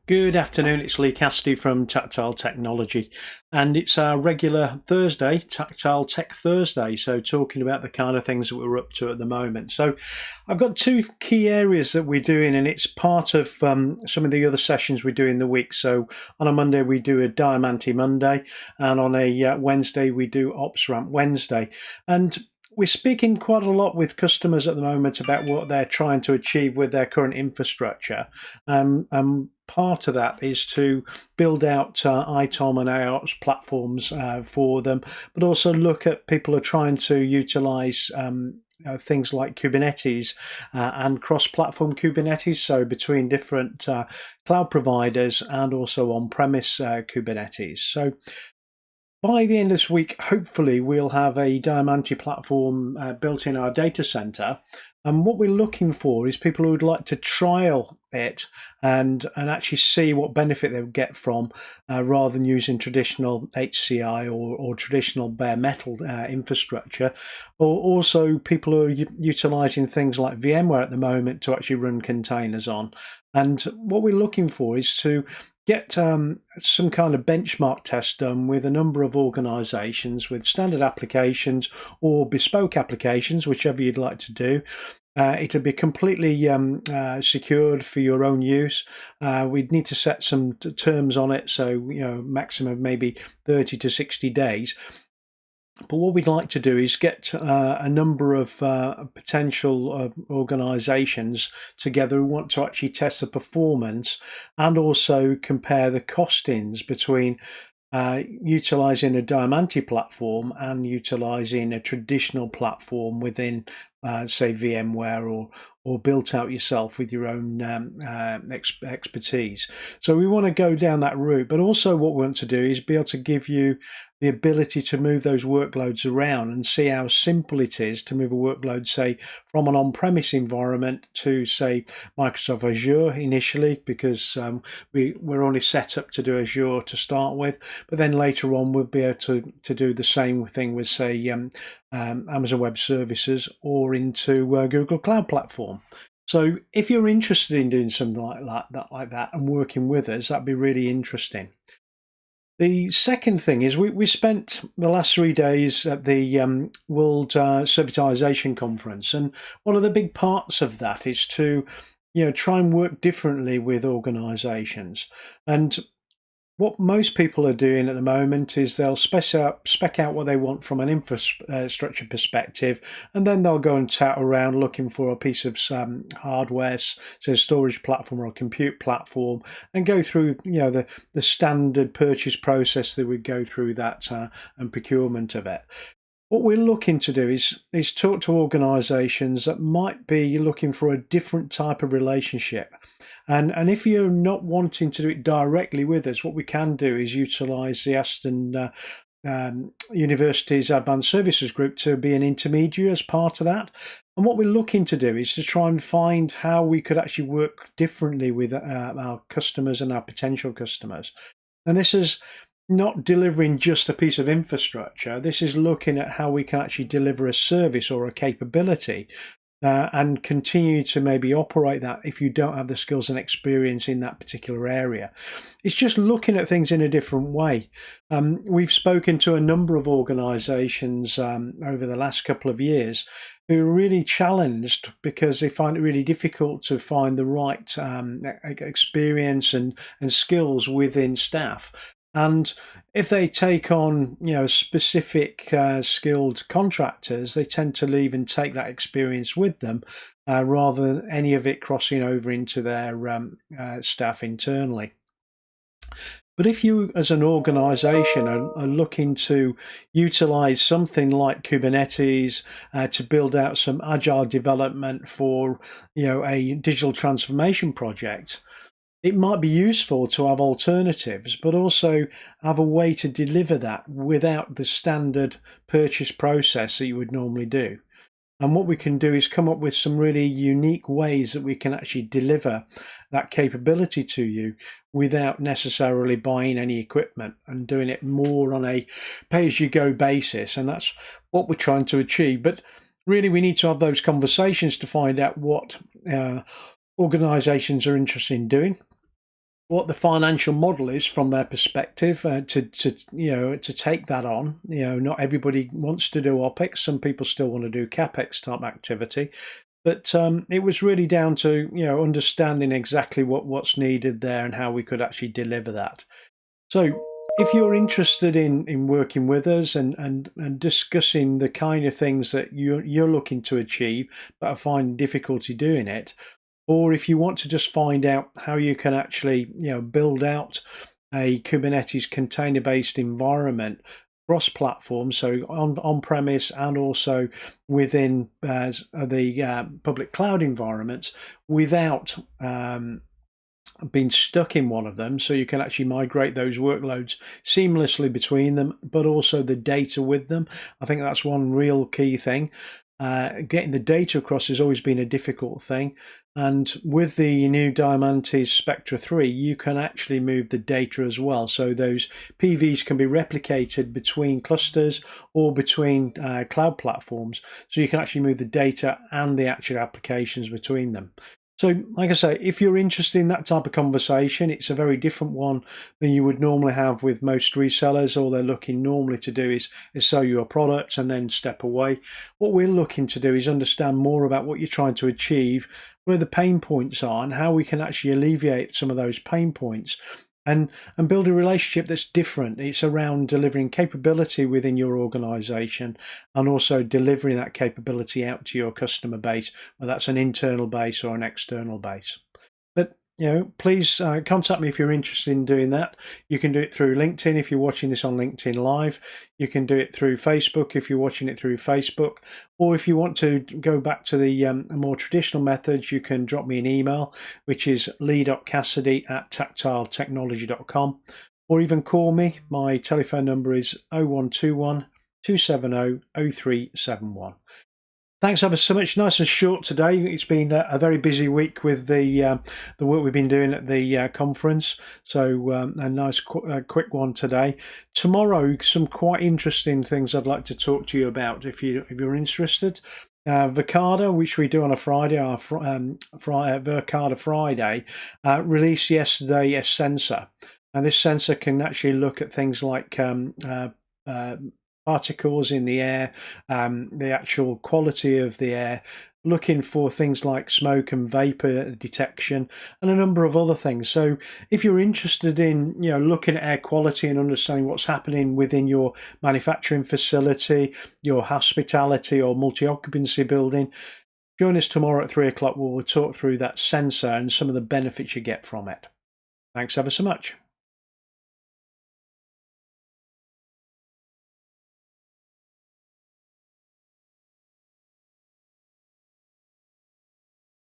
Good afternoon, it's Lee Cassidy from Tactile Technology, and it's our regular Thursday, Tactile Tech Thursday, so talking about the kind of things that we're up to at the moment. So I've got two key areas that we're doing, and it's part of some of the other sessions we do in the week. So on a Monday, we do a Diamante Monday, and on a Wednesday, we do Ops Ramp Wednesday. And we're speaking quite a lot with customers at the moment about what they're trying to achieve with their current infrastructure. Part of that is to build out ITOM and AOps platforms for them, but also look at people are trying to utilize things like Kubernetes and cross-platform Kubernetes, so between different cloud providers and also on-premise Kubernetes. So by the end of this week, hopefully, we'll have a Diamante platform built in our data center. And what we're looking for is people who would like to trial it and actually see what benefit they would get from rather than using traditional HCI or traditional bare metal infrastructure. Or also people who are utilizing things like VMware at the moment to actually run containers on. And what we're looking for is to get some kind of benchmark test done with a number of organizations with standard applications or bespoke applications, whichever you'd like to do. It'll be completely secured for your own use. We'd need to set some terms on it, so maximum maybe 30 to 60 days. But what we'd like to do is get a number of potential organisations together who want to actually test the performance and also compare the costings between utilising a Diamante platform and utilising a traditional platform within, say, VMware or built out yourself with your own expertise. So we want to go down that route, but also what we want to do is be able to give you the ability to move those workloads around and see how simple it is to move a workload, say, from an on-premise environment to, say, Microsoft Azure initially, because we're only set up to do Azure to start with, but then later on we'll be able to do the same thing with, say, Amazon Web Services or into Google Cloud Platform. So if you're interested in doing something like that and working with us, that'd be really interesting. The second thing is we spent the last 3 days at the World Servitization Conference, and one of the big parts of that is to try and work differently with organizations. And what most people are doing at the moment is they'll spec out what they want from an infrastructure perspective, and then they'll go and tout around looking for a piece of hardware, so a storage platform or a compute platform, and go through the standard purchase process that would go through that and procurement of it. What we're looking to do is talk to organisations that might be looking for a different type of relationship. And if you're not wanting to do it directly with us, what we can do is utilise the Aston University's Advanced Services Group to be an intermediary as part of that. And what we're looking to do is to try and find how we could actually work differently with our customers and our potential customers. And this is not delivering just a piece of infrastructure. This is looking at how we can actually deliver a service or a capability and continue to maybe operate that if you don't have the skills and experience in that particular area. It's just looking at things in a different way. We've spoken to a number of organisations over the last couple of years who are really challenged because they find it really difficult to find the right experience and skills within staff. And if they take on, specific skilled contractors, they tend to leave and take that experience with them, rather than any of it crossing over into their staff internally. But if you, as an organisation, are looking to utilise something like Kubernetes to build out some agile development for, a digital transformation project, it might be useful to have alternatives, but also have a way to deliver that without the standard purchase process that you would normally do. And what we can do is come up with some really unique ways that we can actually deliver that capability to you without necessarily buying any equipment and doing it more on a pay-as-you-go basis. And that's what we're trying to achieve. But really, we need to have those conversations to find out what organizations are interested in doing. what the financial model is from their perspective, to take that on. Not everybody wants to do OpEx. Some people still want to do CapEx type activity. But it was really down to understanding exactly what's needed there and how we could actually deliver that. So if you're interested in working with us and discussing the kind of things that you're looking to achieve but are finding difficulty doing it, or if you want to just find out how you can actually build out a Kubernetes container-based environment cross-platform, so on-premise and also within the public cloud environments, without being stuck in one of them, so you can actually migrate those workloads seamlessly between them, but also the data with them. I think that's one real key thing. Getting the data across has always been a difficult thing, and with the new Diamantes Spectra 3 you can actually move the data as well, so those PVs can be replicated between clusters or between cloud platforms, so you can actually move the data and the actual applications between them. So, like I say, if you're interested in that type of conversation, it's a very different one than you would normally have with most resellers. All they're looking normally to do is sell you a product and then step away. What we're looking to do is understand more about what you're trying to achieve, where the pain points are, and how we can actually alleviate some of those pain points. And build a relationship that's different. It's around delivering capability within your organization and also delivering that capability out to your customer base, whether that's an internal base or an external base. But please contact me if you're interested in doing that. You can do it through LinkedIn if you're watching this on LinkedIn Live. You can do it through Facebook if you're watching it through Facebook. Or if you want to go back to the more traditional methods, you can drop me an email, which is lee.cassidy@tactiletechnology.com. Or even call me. My telephone number is 0121 270 0371. Thanks ever so much. Nice and short today. It's been a very busy week with the work we've been doing at the conference. So a nice quick one today. Tomorrow, some quite interesting things I'd like to talk to you about if you're interested. Verkada, which we do on a Friday, our Verkada Friday, released yesterday a sensor. And this sensor can actually look at things like particles in the air, the actual quality of the air, looking for things like smoke and vapor detection and a number of other things. So if you're interested in looking at air quality and understanding what's happening within your manufacturing facility, your hospitality or multi-occupancy building, join us tomorrow at 3 o'clock where we'll talk through that sensor and some of the benefits you get from it. Thanks ever so much.